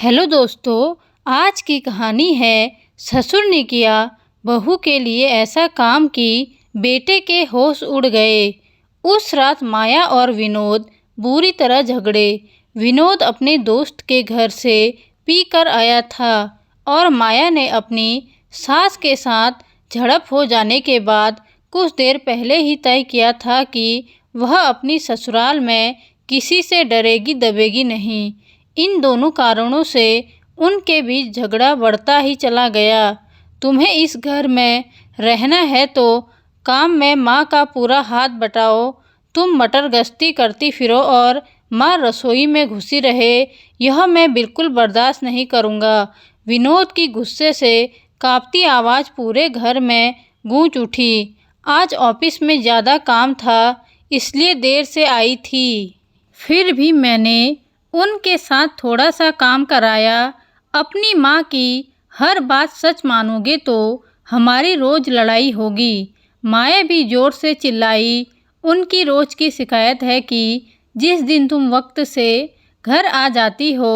Hello दोस्तों, आज की कहानी है ससुर ने किया बहू के लिए ऐसा काम कि बेटे के होश उड़ गए। उस रात माया और विनोद बुरी तरह झगड़े। विनोद अपने दोस्त के घर से पी कर आया था और माया ने अपनी सास के साथ झड़प हो जाने के बाद कुछ देर पहले ही तय किया था कि वह अपनी ससुराल में किसी से डरेगी दबेगी नहीं। इन दोनों कारणों से उनके बीच झगड़ा बढ़ता ही चला गया। तुम्हें इस घर में रहना है तो काम में माँ का पूरा हाथ बटाओ। तुम मटर गश्ती करती फिरो और माँ रसोई में घुसी रहे, यह मैं बिल्कुल बर्दाश्त नहीं करूँगा। विनोद की गुस्से से कांपती आवाज़ पूरे घर में गूंज उठी। आज ऑफिस में ज़्यादा काम था इसलिए देर से आई थी। फिर भी मैंने उनके साथ थोड़ा सा काम कराया। अपनी माँ की हर बात सच मानोगे तो हमारी रोज़ लड़ाई होगी। माया भी ज़ोर से चिल्लाई। उनकी रोज़ की शिकायत है कि जिस दिन तुम वक्त से घर आ जाती हो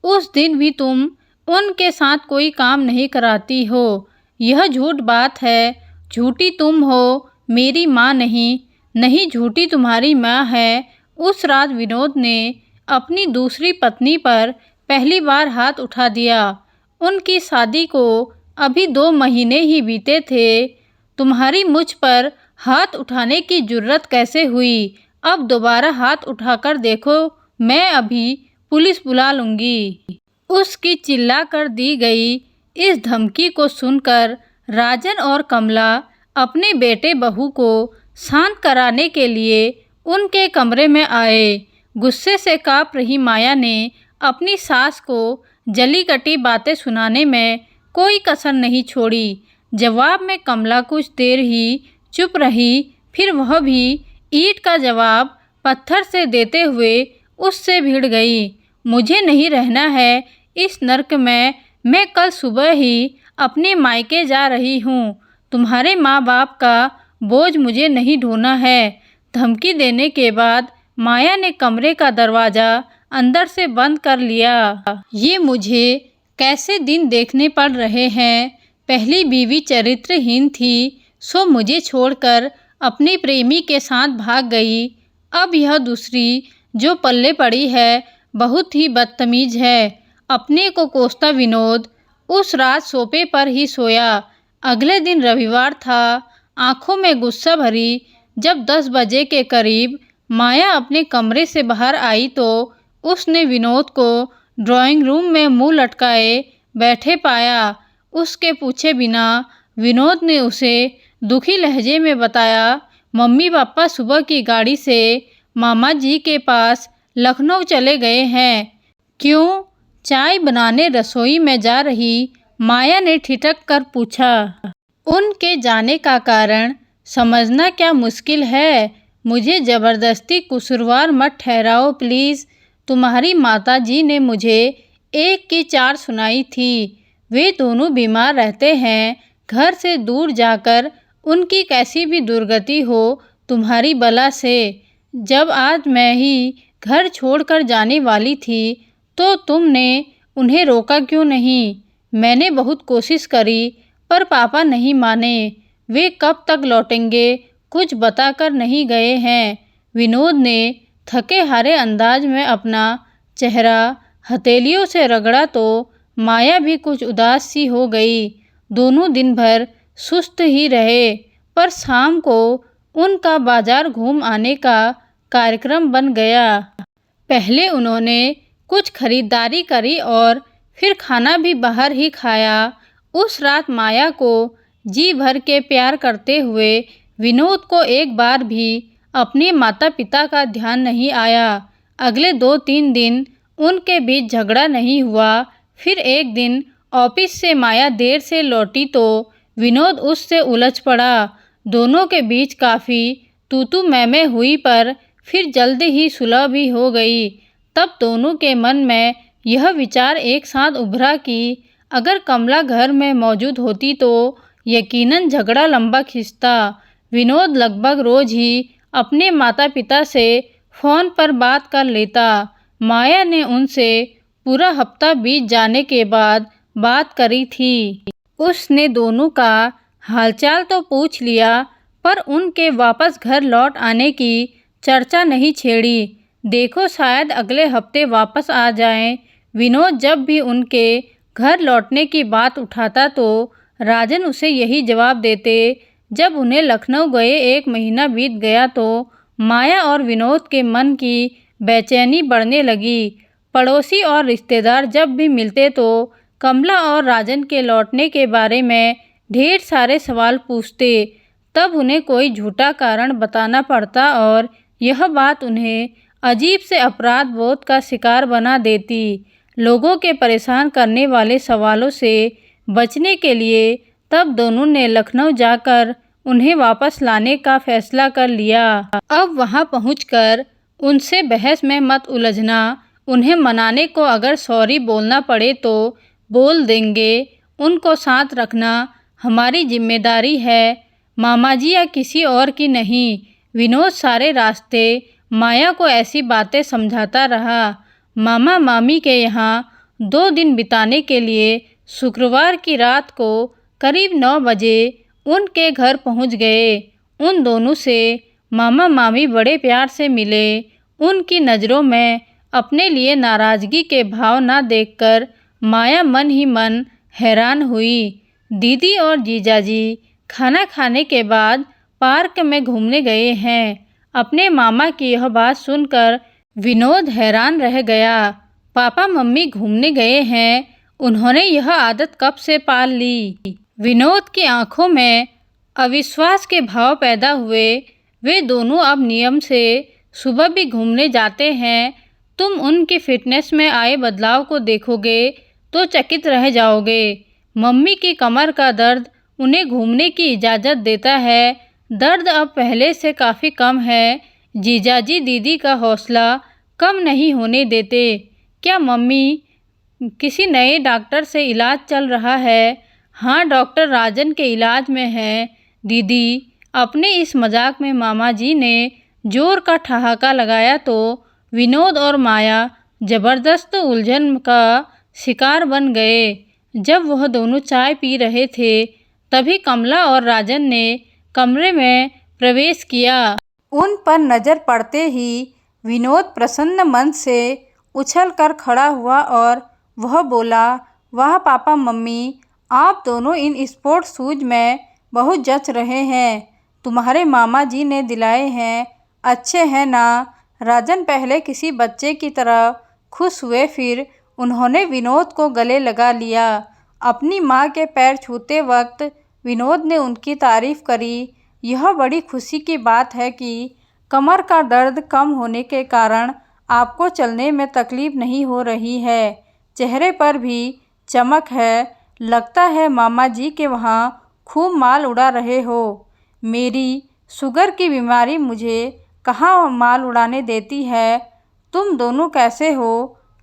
उस दिन भी तुम उनके साथ कोई काम नहीं कराती हो। यह झूठ बात है। झूठी तुम हो, मेरी माँ नहीं। नहीं, झूठी तुम्हारी माँ है। उस रात विनोद ने अपनी दूसरी पत्नी पर पहली बार हाथ उठा दिया। उनकी शादी को अभी 2 महीने ही बीते थे। तुम्हारी मुझ पर हाथ उठाने की जुर्रत कैसे हुई? अब दोबारा हाथ उठाकर देखो, मैं अभी पुलिस बुला लूँगी। उसकी चिल्ला कर दी गई इस धमकी को सुनकर राजन और कमला अपने बेटे बहू को शांत कराने के लिए उनके कमरे में आए। गुस्से से काँप रही माया ने अपनी सास को जली कटी बातें सुनाने में कोई कसर नहीं छोड़ी। जवाब में कमला कुछ देर ही चुप रही, फिर वह भी ईंट का जवाब पत्थर से देते हुए उससे भिड़ गई। मुझे नहीं रहना है इस नर्क में। मैं कल सुबह ही अपने मायके जा रही हूँ। तुम्हारे माँ बाप का बोझ मुझे नहीं ढोना है। धमकी देने के बाद माया ने कमरे का दरवाज़ा अंदर से बंद कर लिया। ये मुझे कैसे दिन देखने पड़ रहे हैं। पहली बीवी चरित्रहीन थी सो मुझे छोड़कर अपने प्रेमी के साथ भाग गई। अब यह दूसरी जो पल्ले पड़ी है बहुत ही बदतमीज है। अपने को कोसता विनोद उस रात सोफे पर ही सोया। अगले दिन रविवार था। आंखों में गुस्सा भरी जब 10 बजे के करीब माया अपने कमरे से बाहर आई तो उसने विनोद को ड्राइंग रूम में मुंह लटकाए बैठे पाया। उसके पूछे बिना विनोद ने उसे दुखी लहजे में बताया, मम्मी पापा सुबह की गाड़ी से मामा जी के पास लखनऊ चले गए हैं। क्यों? चाय बनाने रसोई में जा रही माया ने ठिठक कर पूछा। उनके जाने का कारण समझना क्या मुश्किल है? मुझे ज़बरदस्ती कसूरवार मत ठहराओ प्लीज़। तुम्हारी माताजी ने मुझे 1 की 4 सुनाई थी। वे दोनों बीमार रहते हैं। घर से दूर जाकर उनकी कैसी भी दुर्गति हो तुम्हारी बला से। जब आज मैं ही घर छोड़कर जाने वाली थी तो तुमने उन्हें रोका क्यों नहीं? मैंने बहुत कोशिश करी पर पापा नहीं माने। वे कब तक लौटेंगे कुछ बताकर नहीं गए हैं। विनोद ने थके हारे अंदाज में अपना चेहरा हथेलियों से रगड़ा तो माया भी कुछ उदास सी हो गई। दोनों दिन भर सुस्त ही रहे पर शाम को उनका बाजार घूम आने का कार्यक्रम बन गया। पहले उन्होंने कुछ खरीदारी करी और फिर खाना भी बाहर ही खाया। उस रात माया को जी भर के प्यार करते हुए विनोद को एक बार भी अपने माता पिता का ध्यान नहीं आया। अगले 2-3 दिन उनके बीच झगड़ा नहीं हुआ। फिर एक दिन ऑफिस से माया देर से लौटी तो विनोद उससे उलझ पड़ा। दोनों के बीच काफ़ी तू मैं हुई पर फिर जल्द ही सुलह भी हो गई। तब दोनों के मन में यह विचार एक साथ उभरा कि अगर कमला घर में मौजूद होती तो यकीनन झगड़ा लंबा खिंचता। विनोद लगभग रोज़ ही अपने माता पिता से फ़ोन पर बात कर लेता। माया ने उनसे पूरा हफ्ता बीत जाने के बाद बात करी थी। उसने दोनों का हालचाल तो पूछ लिया, पर उनके वापस घर लौट आने की चर्चा नहीं छेड़ी। देखो शायद अगले हफ्ते वापस आ जाएं। विनोद जब भी उनके घर लौटने की बात उठाता तो राजन उसे यही जवाब देते। जब उन्हें लखनऊ गए 1 महीना बीत गया तो माया और विनोद के मन की बेचैनी बढ़ने लगी। पड़ोसी और रिश्तेदार जब भी मिलते तो कमला और राजन के लौटने के बारे में ढेर सारे सवाल पूछते। तब उन्हें कोई झूठा कारण बताना पड़ता और यह बात उन्हें अजीब से अपराध बोध का शिकार बना देती। लोगों के परेशान करने वाले सवालों से बचने के लिए तब दोनों ने लखनऊ जाकर उन्हें वापस लाने का फैसला कर लिया। अब वहां पहुंचकर उनसे बहस में मत उलझना। उन्हें मनाने को अगर सॉरी बोलना पड़े तो बोल देंगे। उनको साथ रखना हमारी जिम्मेदारी है, मामा जी या किसी और की नहीं। विनोद सारे रास्ते माया को ऐसी बातें समझाता रहा। मामा मामी के यहाँ 2 दिन बिताने के लिए शुक्रवार की रात को करीब 9 बजे उनके घर पहुँच गए। उन दोनों से मामा मामी बड़े प्यार से मिले। उनकी नज़रों में अपने लिए नाराज़गी के भाव ना देखकर माया मन ही मन हैरान हुई। दीदी और जीजाजी खाना खाने के बाद पार्क में घूमने गए हैं। अपने मामा की यह बात सुनकर विनोद हैरान रह गया। पापा मम्मी घूमने गए हैं, उन्होंने यह आदत कब से पाल ली? विनोद की आंखों में अविश्वास के भाव पैदा हुए। वे दोनों अब नियम से सुबह भी घूमने जाते हैं। तुम उनकी फिटनेस में आए बदलाव को देखोगे तो चकित रह जाओगे। मम्मी की कमर का दर्द उन्हें घूमने की इजाज़त देता है। दर्द अब पहले से काफ़ी कम है। जीजाजी दीदी का हौसला कम नहीं होने देते। क्या मम्मी किसी नए डॉक्टर से इलाज चल रहा है? हाँ, डॉक्टर राजन के इलाज में है दीदी। अपने इस मजाक में मामा जी ने जोर का ठहाका लगाया तो विनोद और माया जबरदस्त उलझन का शिकार बन गए। जब वह दोनों चाय पी रहे थे तभी कमला और राजन ने कमरे में प्रवेश किया। उन पर नज़र पड़ते ही विनोद प्रसन्न मन से उछलकर खड़ा हुआ और वह बोला, वाह पापा मम्मी, आप दोनों इन स्पोर्ट शूज में बहुत जच रहे हैं। तुम्हारे मामा जी ने दिलाए हैं, अच्छे हैं ना? राजन पहले किसी बच्चे की तरह खुश हुए, फिर उन्होंने विनोद को गले लगा लिया। अपनी माँ के पैर छूते वक्त विनोद ने उनकी तारीफ करी। यह बड़ी खुशी की बात है कि कमर का दर्द कम होने के कारण आपको चलने में तकलीफ नहीं हो रही है। चेहरे पर भी चमक है। लगता है मामा जी के वहाँ खूब माल उड़ा रहे हो। मेरी शुगर की बीमारी मुझे कहाँ माल उड़ाने देती है। तुम दोनों कैसे हो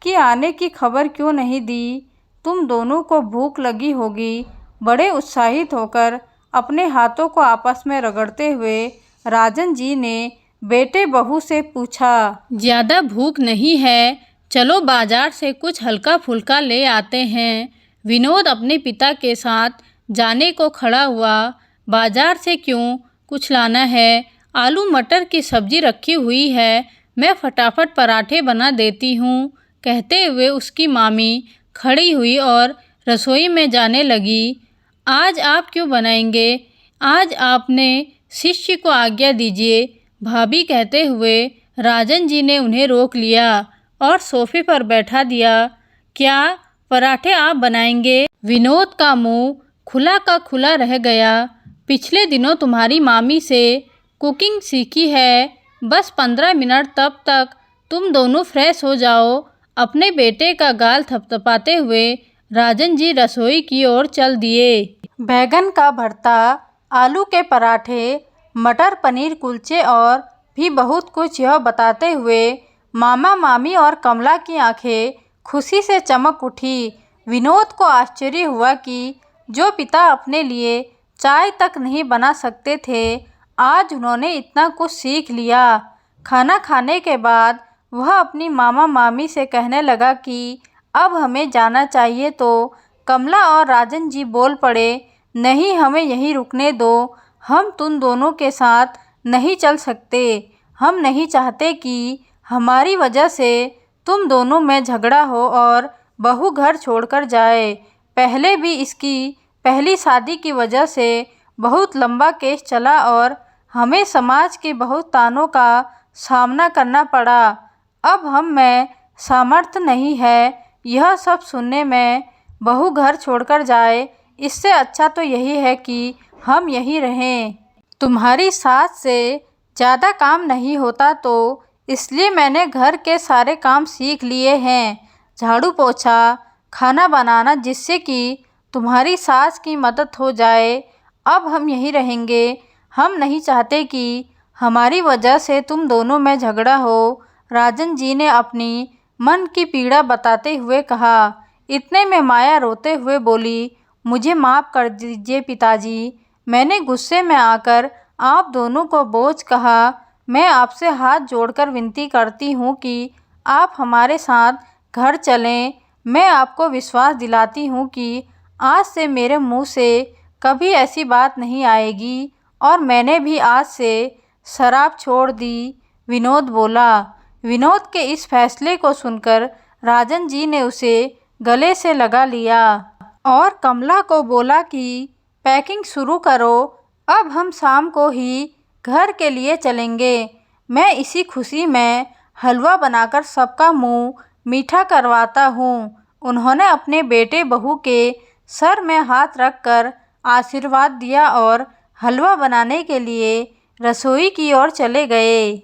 कि आने की खबर क्यों नहीं दी? तुम दोनों को भूख लगी होगी। बड़े उत्साहित होकर अपने हाथों को आपस में रगड़ते हुए राजन जी ने बेटे बहू से पूछा, ज़्यादा भूख नहीं है, चलो बाजार से कुछ हल्का फुल्का ले आते हैं। विनोद अपने पिता के साथ जाने को खड़ा हुआ। बाजार से क्यों, कुछ लाना है? आलू मटर की सब्जी रखी हुई है, मैं फटाफट पराठे बना देती हूँ। कहते हुए उसकी मामी खड़ी हुई और रसोई में जाने लगी। आज आप क्यों बनाएंगे? आज आपने शिष्य को आज्ञा दीजिए, भाभी कहते हुए राजन जी ने उन्हें रोक लिया और सोफे पर बैठा दिया। क्या पराठे आप बनाएंगे? विनोद का मुंह खुला का खुला रह गया। पिछले दिनों तुम्हारी मामी से कुकिंग सीखी है, बस 15 मिनट, तब तक तुम दोनों फ्रेश हो जाओ। अपने बेटे का गाल थपथपाते हुए राजन जी रसोई की ओर चल दिए। बैगन का भरता, आलू के पराठे, मटर पनीर कुलचे और भी बहुत कुछ, यह बताते हुए मामा मामी और कमला की आंखें खुशी से चमक उठी। विनोद को आश्चर्य हुआ कि जो पिता अपने लिए चाय तक नहीं बना सकते थे, आज उन्होंने इतना कुछ सीख लिया। खाना खाने के बाद वह अपनी मामा मामी से कहने लगा कि अब हमें जाना चाहिए। तो कमला और राजन जी बोल पड़े, नहीं, हमें यहीं रुकने दो, हम तुम दोनों के साथ नहीं चल सकते। हम नहीं चाहते कि हमारी वजह से तुम दोनों में झगड़ा हो और बहू घर छोड़कर जाए। पहले भी इसकी पहली शादी की वजह से बहुत लंबा केस चला और हमें समाज के बहुत तानों का सामना करना पड़ा। अब हम में सामर्थ्य नहीं है यह सब सुनने में। बहू घर छोड़कर जाए, इससे अच्छा तो यही है कि हम यहीं रहें। तुम्हारी सास से ज़्यादा काम नहीं होता, तो इसलिए मैंने घर के सारे काम सीख लिए हैं, झाड़ू पोछा, खाना बनाना, जिससे कि तुम्हारी सास की मदद हो जाए। अब हम यहीं रहेंगे। हम नहीं चाहते कि हमारी वजह से तुम दोनों में झगड़ा हो। राजन जी ने अपनी मन की पीड़ा बताते हुए कहा। इतने में माया रोते हुए बोली, मुझे माफ़ कर दीजिए पिताजी, मैंने गुस्से में आकर आप दोनों को बोझ कहा। मैं आपसे हाथ जोड़कर विनती करती हूँ कि आप हमारे साथ घर चलें। मैं आपको विश्वास दिलाती हूँ कि आज से मेरे मुंह से कभी ऐसी बात नहीं आएगी और मैंने भी आज से शराब छोड़ दी। विनोद बोला। विनोद के इस फैसले को सुनकर राजन जी ने उसे गले से लगा लिया और कमला को बोला कि पैकिंग शुरू करो, अब हम शाम को ही घर के लिए चलेंगे। मैं इसी खुशी में हलवा बनाकर सबका मुंह मीठा करवाता हूँ। उन्होंने अपने बेटे बहू के सर में हाथ रखकर आशीर्वाद दिया और हलवा बनाने के लिए रसोई की ओर चले गए।